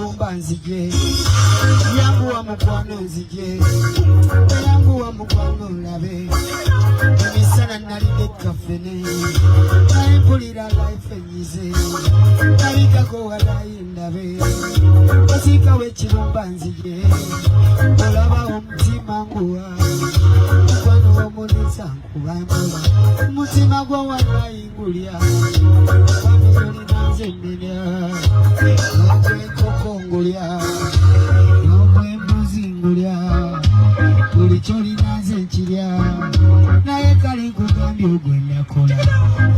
kibumba nzije yangu wa mukwano nzije yangu wa mukwano labe emisana nalide kafene naimpulira life enyize nabikako walayi ndabe basika w'ekibumba nzije olaba omutima nguwa mukwano w'omunisa nkubambula mutima gwo walayi ngulya wanolinanze nnenya nokwekokongulya nokwembuzi ngulya buli kyolinaze nkirya naye kale nkugambye ogwendakola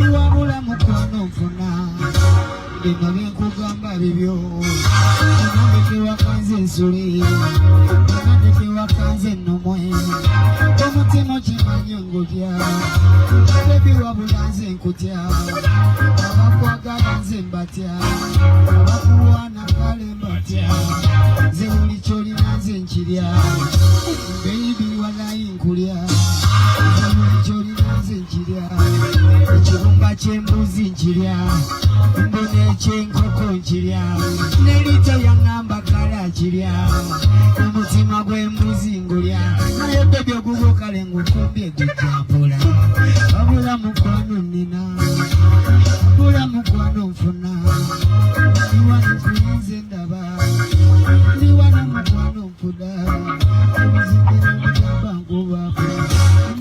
iwabula mukwano nfuna bino byenkugamba bibyo nange tewakanze ensule nange tewakanze ennomwe omutima okimanyi ngutya bebi wabula nze nkutya abakwagala nze mbatya abakuwaana kale mbatya nze buli kyolina nze nkirya bebi walayi nkulya nze buli kyolina nze nkirya ekibumba ky'embuzi nkirya mbona ekyenkoko nkirya nerito yaŋŋamba kale akirya omutima gw'embuzi ngulya naye bebi ogugwo kale ngukumbye gujambula wabula mukwano nnina wabula mukwano nfuna ndiwano nkuyinze ndaba ndiwano mukwano nfuna ebizikira mugamba nkubako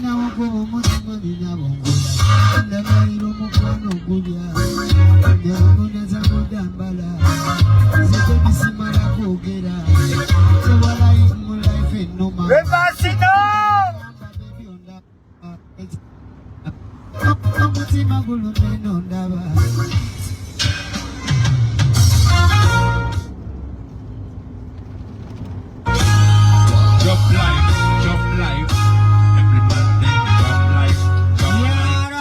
nawogoba omutima ninabongula ndabalira omukwano ogulya yamuneza mudambala zete bisimala kwogera tewalayi mu life ennuma omutima gulumeno ndaba Job life, every man then job life.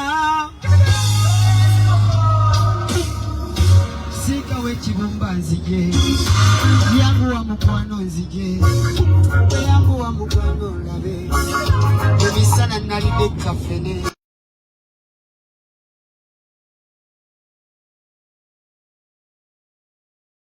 Sika w'ekibumba nzije yangu wa mukwano nzije yangu wa mukwano labe emisana nalide kafene